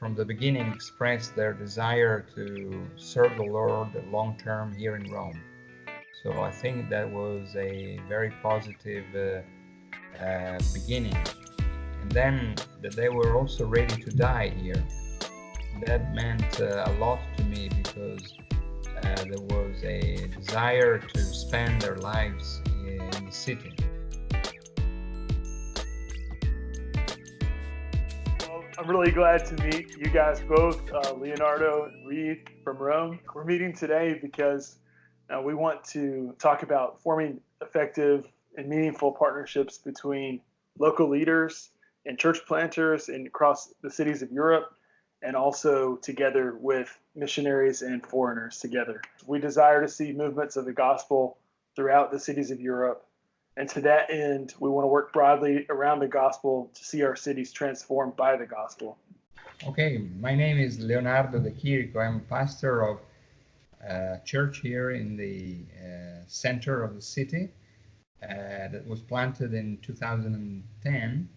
from the beginning expressed their desire to serve the Lord long term here in Rome. So I think that was a very positive beginning. And then that they were also ready to die here. That meant a lot to me because there was a desire to spend their lives in the city. Well, I'm really glad to meet you guys both, Leonardo and Reid from Rome. We're meeting today because we want to talk about forming effective and meaningful partnerships between local leaders and church planters and across the cities of Europe, and also together with missionaries and foreigners together. We desire to see movements of the gospel throughout the cities of Europe. And to that end, we want to work broadly around the gospel to see our cities transformed by the gospel. Okay, my name is Leonardo De Chirico. I'm a pastor of a church here in the center of the city that was planted in 2010.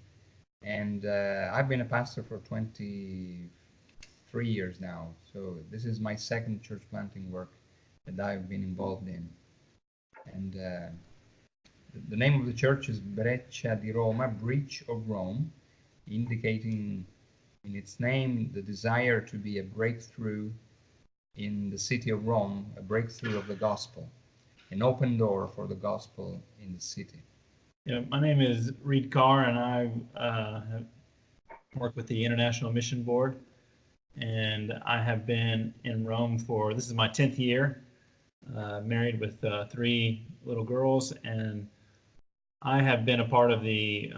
And I've been a pastor for 23 years now. So this is my second church planting work that I've been involved in. And the name of the church is Breccia di Roma, Breach of Rome, indicating in its name the desire to be a breakthrough in the city of Rome, a breakthrough of the gospel, an open door for the gospel in the city. Yeah, my name is Reid Karr, and I have worked with the International Mission Board, and I have been in Rome this is my 10th year, married with 3 little girls, and I have been a part of the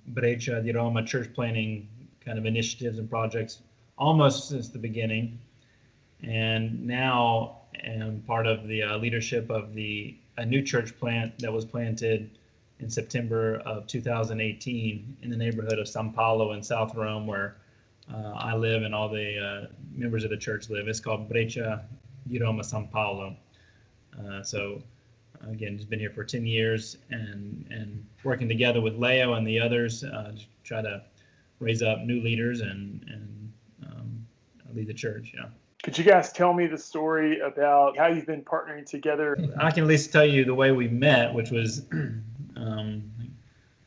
Breccia di Roma church planting kind of initiatives and projects almost since the beginning, and now am part of the leadership of a new church plant that was planted in September of 2018 in the neighborhood of San Paolo in South Rome, where I live and all the members of the church live. It's called Breccia di Roma San Paolo. So again, just been here for 10 years and working together with Leo and the others to try to raise up new leaders and lead the church. Yeah. Could you guys tell me the story about how you've been partnering together? I can at least tell you the way we met, which was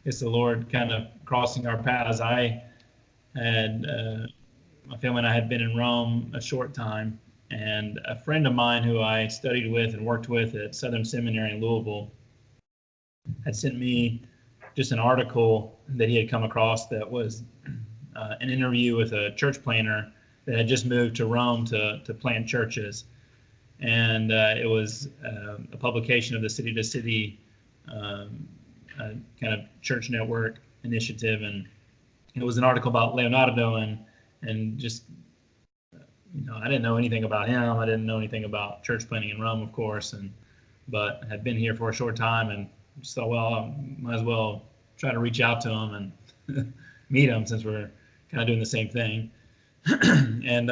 it's the Lord kind of crossing our paths. I had my family and I had been in Rome a short time, and a friend of mine who I studied with and worked with at Southern Seminary in Louisville had sent me just an article that he had come across that was an interview with a church planter that had just moved to Rome to plant churches. And it was a publication of the City to City kind of church network initiative. And it was an article about Leonardo and just, I didn't know anything about him. I didn't know anything about church planting in Rome, of course, but had been here for a short time and just thought, well, I might as well try to reach out to him and meet him since we're kind of doing the same thing. And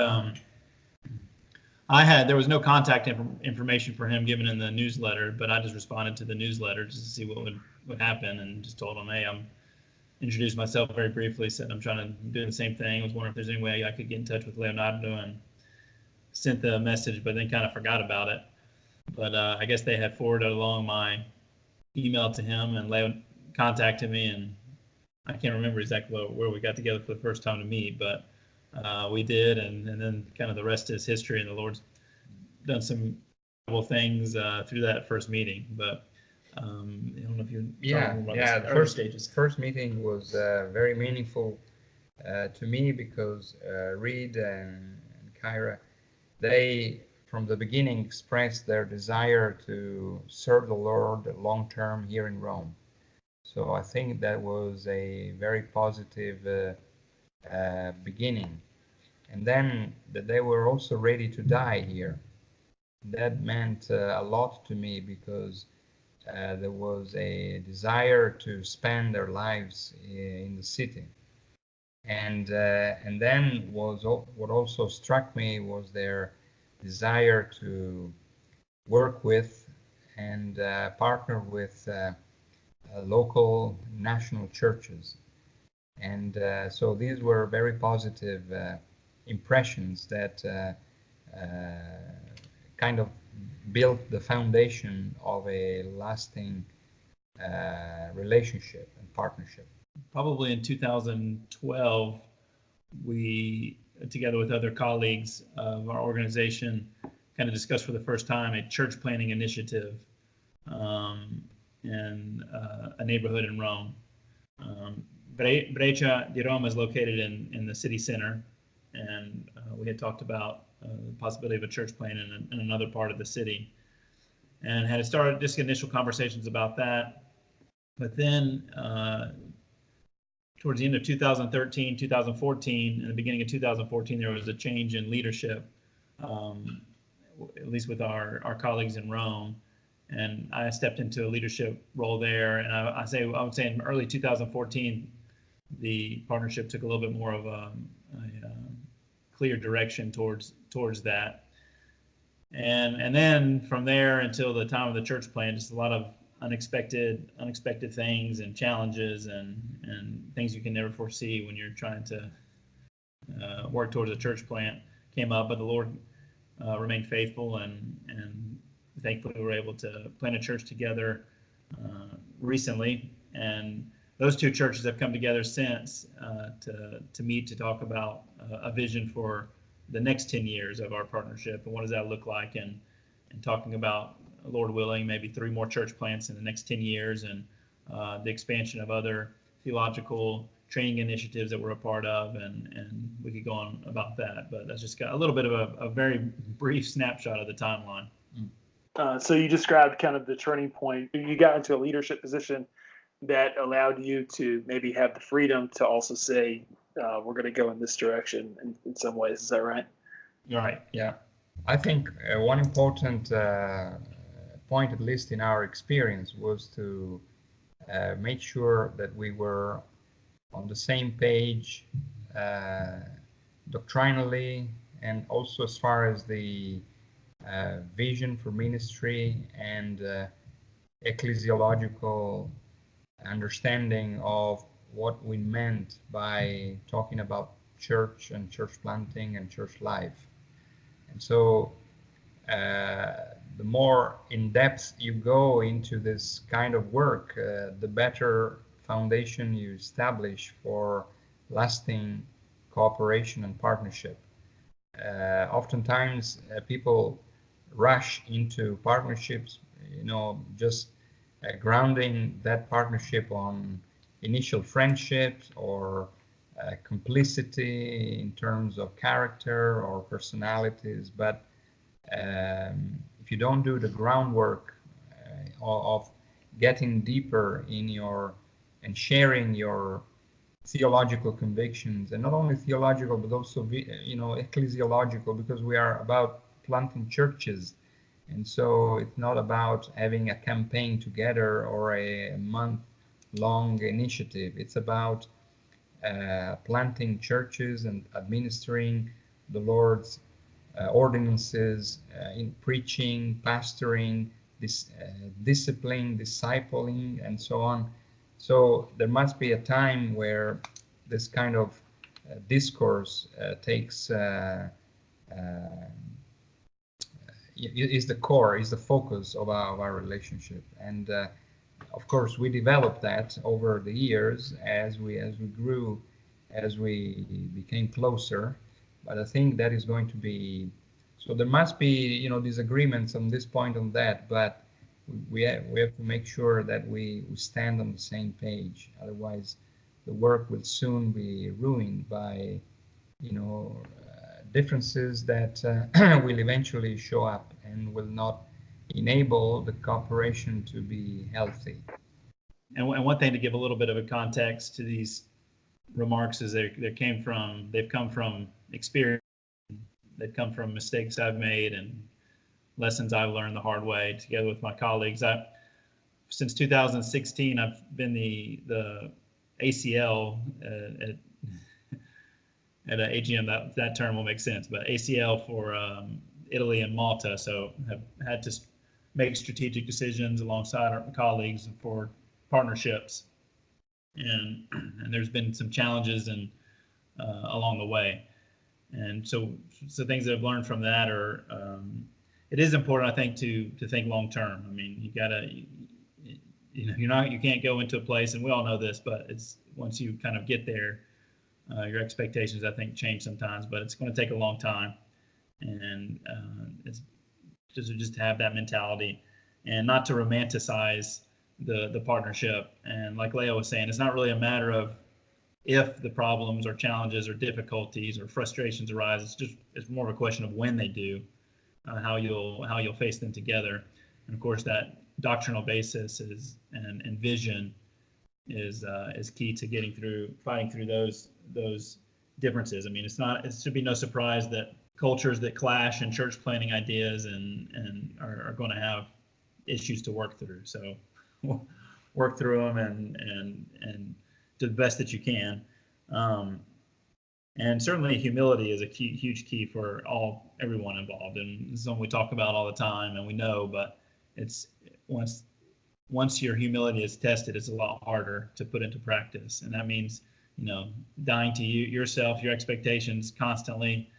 there was no contact information for him given in the newsletter, but I just responded to the newsletter just to see what would happen, and just told him, hey, introduced myself very briefly, said I'm trying to do the same thing. I was wondering if there's any way I could get in touch with Leonardo, and sent the message, but then kind of forgot about it. But I guess they had forwarded along my email to him, and Leo contacted me, and I can't remember exactly where we got together for the first time to meet, but we did, and then kind of the rest is history, and the Lord's done some incredible things through that first meeting. But I don't know if you the first meeting was very meaningful to me because Reid and Kyra, they from the beginning expressed their desire to serve the Lord long term here in Rome. So I think that was a very positive beginning. And then that they were also ready to die here. That meant a lot to me because there was a desire to spend their lives in the city. And then what also struck me was their desire to work with and partner with local national churches. And so these were very positive impressions that kind of built the foundation of a lasting relationship and partnership. Probably in 2012, we, together with other colleagues of our organization, kind of discussed for the first time a church planning initiative in a neighborhood in Rome. Breccia di Roma is located in the city center, and we had talked about the possibility of a church plant in another part of the city, and had started just initial conversations about that. But then towards the end of 2013, 2014, and the beginning of 2014, there was a change in leadership, at least with our colleagues in Rome. And I stepped into a leadership role there. And I would say in early 2014, the partnership took a little bit more of a clear direction towards that. And then from there until the time of the church plan, just a lot of unexpected things and challenges and things you can never foresee when you're trying to work towards a church plant came up. But the Lord remained faithful, and thankfully we were able to plant a church together recently. And those two churches have come together since to meet to talk about a vision for the next 10 years of our partnership and what does that look like, and talking about, Lord willing, maybe 3 more church plants in the next 10 years, and the expansion of other theological training initiatives that we're a part of, and we could go on about that, but that's just got a little bit of a very brief snapshot of the timeline. So you described kind of the turning point. You got into a leadership position that allowed you to maybe have the freedom to also say, we're going to go in this direction in some ways. Is that right? Right. Yeah. I think one important point, at least in our experience, was to make sure that we were on the same page doctrinally, and also as far as the vision for ministry and ecclesiological understanding of what we meant by talking about church and church planting and church life. And so the more in depth you go into this kind of work, the better foundation you establish for lasting cooperation and partnership. Oftentimes people rush into partnerships, just grounding that partnership on initial friendships or complicity in terms of character or personalities. But if you don't do the groundwork of getting deeper in and sharing your theological convictions, and not only theological but also ecclesiological, because we are about planting churches, and so it's not about having a campaign together or a month-long initiative. It's about planting churches and administering the Lord's ordinances in preaching, pastoring, discipline, discipling, and so on. So there must be a time where this kind of discourse is the core, is the focus of our relationship. And of course, we developed that over the years as we grew, as we became closer. But I think that is going to be, so there must be, disagreements on this point, on that, but we have to make sure that we stand on the same page. Otherwise, the work will soon be ruined by, differences that will eventually show up and will not enable the cooperation to be healthy. And one thing to give a little bit of a context to these remarks is they've come from experience. They've come from mistakes I've made and lessons I've learned the hard way together with my colleagues. Since 2016, I've been the ACL at an AGM. That term will make sense, but ACL for Italy and Malta. So have had to make strategic decisions alongside our colleagues for partnerships, and there's been some challenges along the way. And so things that I've learned from that are, it is important, I think, to think long term. I mean, you gotta, you can't go into a place, and we all know this, but it's once you kind of get there, your expectations, I think, change sometimes. But it's going to take a long time, and it's just to have that mentality, and not to romanticize the partnership. And like Leo was saying, it's not really a matter of if the problems or challenges or difficulties or frustrations arise. It's more of a question of when they do, how you'll face them together. And of course, that doctrinal basis and vision is key to fighting through those differences. I mean, it should be no surprise that cultures that clash and church planning ideas and are going to have issues to work through. So work through them and do the best that you can. And certainly humility is a huge key for everyone involved. And this is something we talk about all the time, and we know, but it's once your humility is tested, it's a lot harder to put into practice. And that means, dying to yourself, your expectations constantly,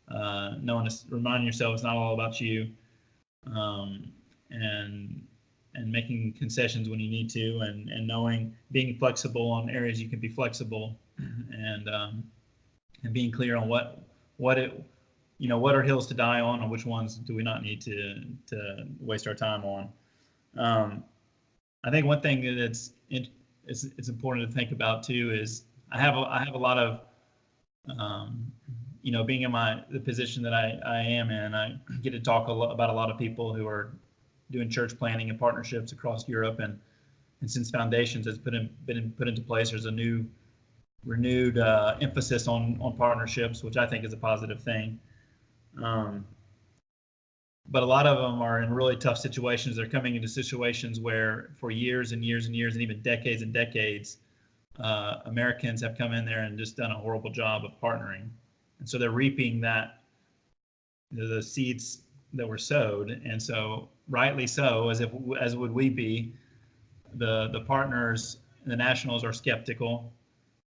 reminding yourself it's not all about you, and making concessions when you need to, and being flexible on areas you can be flexible, and being clear on what are hills to die on, and which ones do we not need to waste our time on. I think one thing that's it's important to think about too is I have a lot of being in the position that I am in, I get to talk about a lot of people who are doing church planning and partnerships across Europe, and since Foundations has been put into place, there's a new renewed emphasis on partnerships, which I think is a positive thing. But a lot of them are in really tough situations. They're coming into situations where for years and years and years and even decades and decades, Americans have come in there and just done a horrible job of partnering. And so they're reaping the seeds that were sowed. And so rightly so, as would we be, the partners, the nationals are skeptical.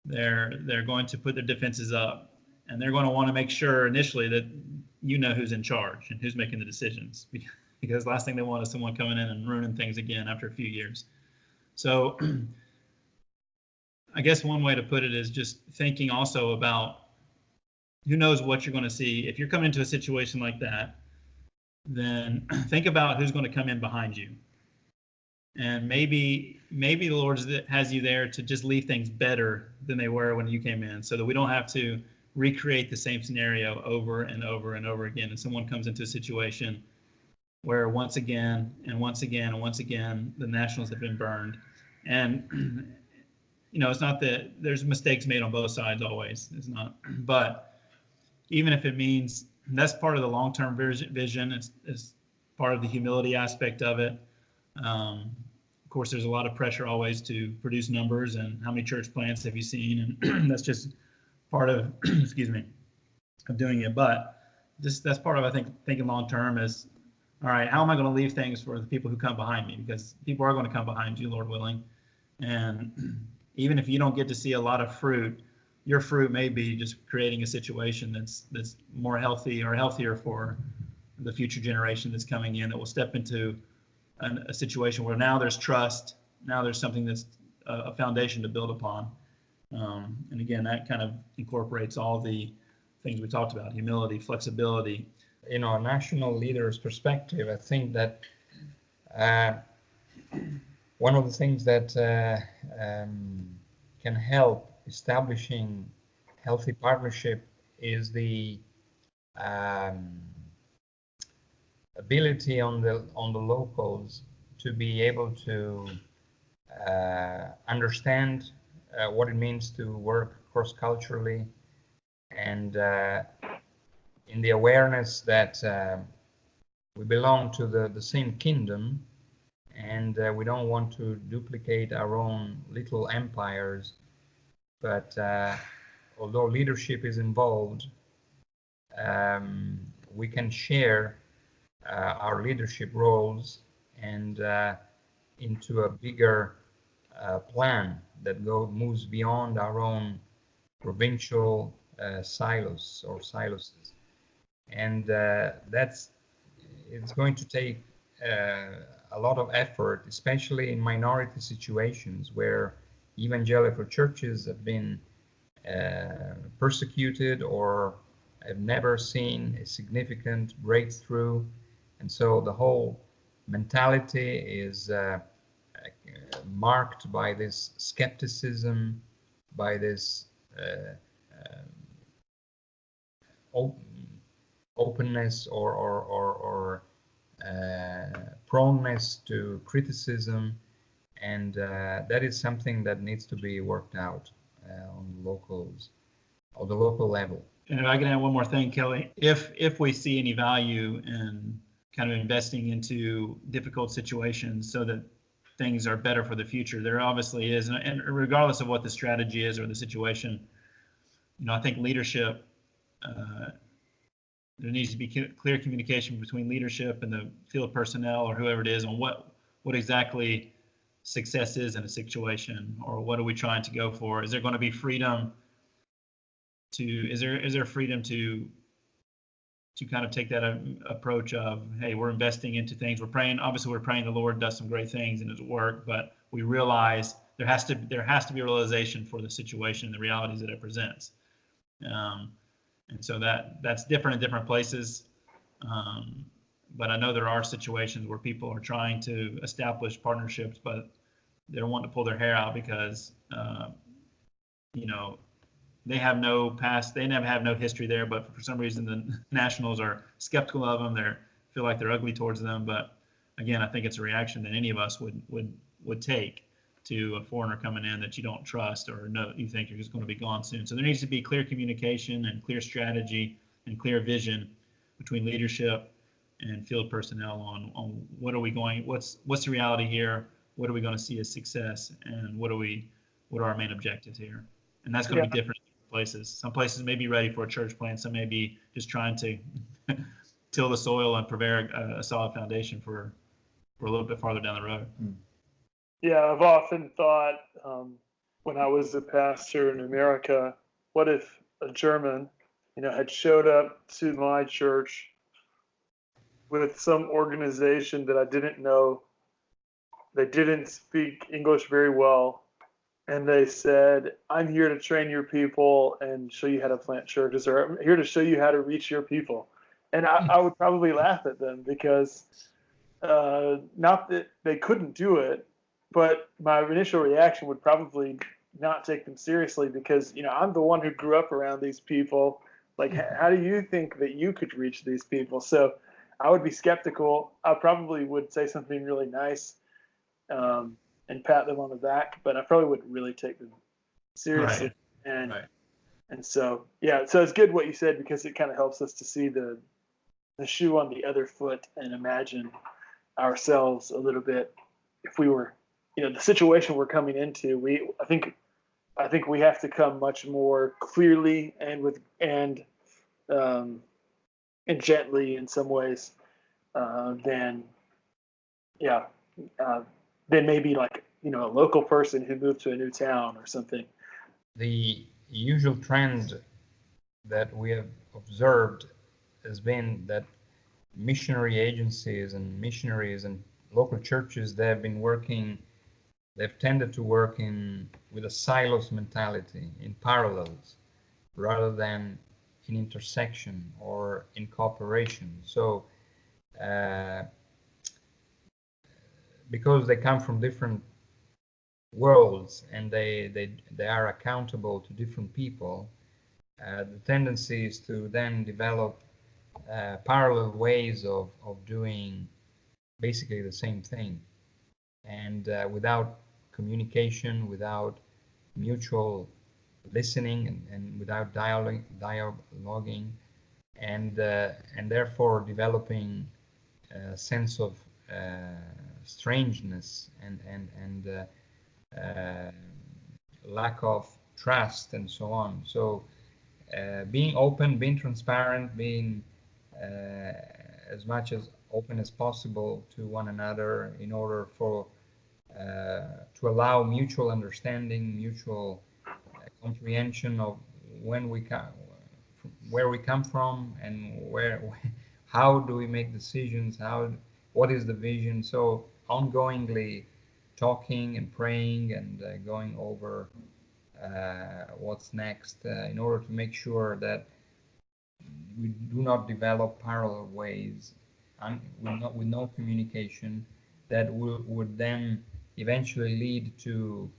They're going to put their defenses up, and they're going to want to make sure initially that who's in charge and who's making the decisions, because last thing they want is someone coming in and ruining things again after a few years. So I guess one way to put it is just thinking also about who knows what you're going to see. If you're coming into a situation like that, then think about who's going to come in behind you. And maybe the Lord has you there to just leave things better than they were when you came in, so that we don't have to recreate the same scenario over and over and over again. And someone comes into a situation where once again the nationals have been burned. And it's not that there's mistakes made on both sides always. It's not. But even if it means that's part of the long-term vision, it's part of the humility aspect of it. Of course, there's a lot of pressure always to produce numbers and how many church plants have you seen, and that's just part of of doing it. But that's part of, I think, thinking long-term is, all right, how am I going to leave things for the people who come behind me? Because people are going to come behind you, Lord willing. And even if you don't get to see a lot of fruit, your fruit may be just creating a situation that's more healthy or healthier for the future generation that's coming in, that will step into a situation where now there's trust, now there's something that's a foundation to build upon. And again, that kind of incorporates all the things we talked about: humility, flexibility. A national leader's perspective, I think that one of the things that can help establishing healthy partnership is the ability on the locals to be able to understand what it means to work cross-culturally, and in the awareness that we belong to the same kingdom, and we don't want to duplicate our own little empires. But although leadership is involved, we can share our leadership roles and into a bigger plan that moves beyond our own provincial silos or silos, and it's going to take a lot of effort, especially in minority situations where evangelical churches have been persecuted or have never seen a significant breakthrough, and so the whole mentality is marked by this skepticism, by this openness or proneness to criticism, and that is something that needs to be worked out on the local level. And if I can add one more thing, Kelly, if we see any value in kind of investing into difficult situations so that things are better for the future, there obviously is, and regardless of what the strategy is or the situation, I think leadership, there needs to be clear communication between leadership and the field personnel or whoever it is on what exactly success is in a situation, or what are we trying to go for? Is there going to be freedom is there freedom to kind of take that approach of, hey, we're investing into things, we're praying the Lord does some great things in his work, but we realize there has to be a realization for the situation and the realities that it presents. And so that's different in different places. But I know there are situations where people are trying to establish partnerships, but they don't want to pull their hair out because, they have no past, they never have no history there, but for some reason the nationals are skeptical of them. Feel like they're ugly towards them. But again, I think it's a reaction that any of us would take to a foreigner coming in that you don't trust or know you think you're just going to be gone soon. So there needs to be clear communication and clear strategy and clear vision between leadership and field personnel on what are we going, what's the reality here, what are we going to see as success, and what are our main objectives here. And that's going to be different in places. Some places may be ready for a church plant, some may be just trying to till the soil and prepare a solid foundation for a little bit farther down the road. Yeah, I've often thought when I was a pastor in America, what if a German, had showed up to my church with some organization that I didn't know. They didn't speak English very well, and they said, "I'm here to train your people and show you how to plant churches, or I'm here to show you how to reach your people." And I would probably laugh at them because not that they couldn't do it, but my initial reaction would probably not take them seriously because, I'm the one who grew up around these people. Like, how do you think that you could reach these people? So I would be skeptical. I probably would say something really nice and pat them on the back, but I probably wouldn't really take them seriously. Right. And so, so it's good what you said, because it kind of helps us to see the shoe on the other foot and imagine ourselves a little bit. If we were, the situation we're coming into, I think we have to come much more clearly and gently in some ways than maybe like a local person who moved to a new town or something. The usual trend that we have observed has been that missionary agencies and missionaries and local churches, they've tended to work with a silos mentality, in parallels, rather than in intersection or in cooperation. So because they come from different worlds and they are accountable to different people, the tendency is to then develop parallel ways of doing basically the same thing, and without communication, without mutual listening, and without dialoguing, and therefore developing a sense of strangeness and lack of trust and so on. So being open, being transparent, being as much as open as possible to one another in order to allow mutual understanding, mutual comprehension of when we where we come from and how do we make decisions, what is the vision. So ongoingly talking and praying and going over what's next in order to make sure that we do not develop parallel ways with no communication that would then eventually lead to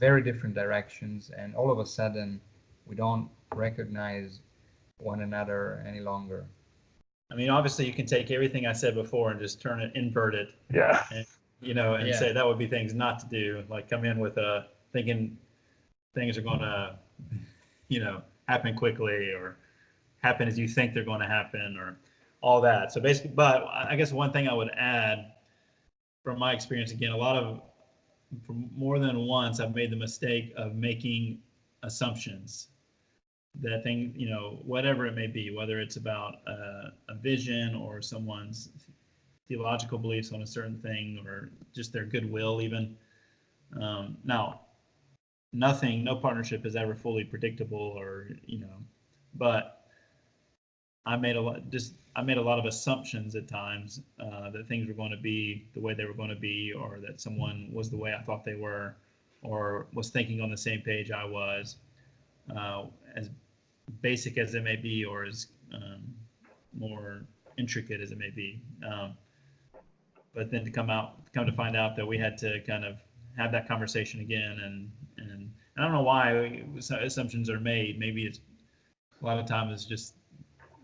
very different directions, and all of a sudden we don't recognize one another any longer. I mean, obviously you can take everything I said before and just invert it. Yeah. And, and say that would be things not to do, like come in with thinking things are going to, happen quickly or happen as you think they're going to happen or all that. So basically, but I guess one thing I would add from my experience, again, for more than once, I've made the mistake of making assumptions that thing, whatever it may be, whether it's about a vision or someone's theological beliefs on a certain thing or just their goodwill even. Now, no partnership is ever fully predictable or, but I made a lot of assumptions at times that things were going to be the way they were going to be, or that someone was the way I thought they were, or was thinking on the same page I was, as basic as it may be, or as more intricate as it may be. But then to come to find out that we had to kind of have that conversation again, and I don't know why assumptions are made. Maybe it's a lot of times it's just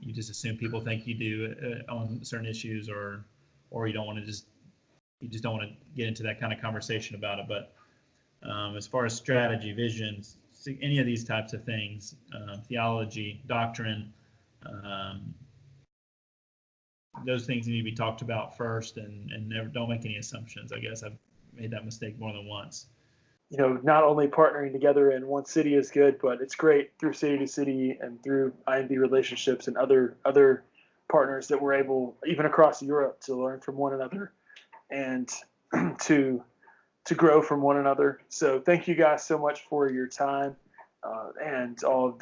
you just assume people think you do on certain issues, or you don't want to you just don't want to get into that kind of conversation about it. But as far as strategy, visions, any of these types of things, theology, doctrine, those things need to be talked about first, and never don't make any assumptions. I guess I've made that mistake more than once. Not only partnering together in one city is good, but it's great through city to city and through IMB relationships and other partners that we're able, even across Europe, to learn from one another and to grow from one another. So thank you guys so much for your time and all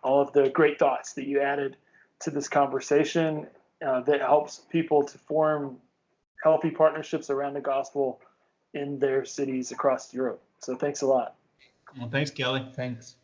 of the great thoughts that you added to this conversation that helps people to form healthy partnerships around the gospel in their cities across Europe. So thanks a lot. Well, thanks, Kelly. Thanks.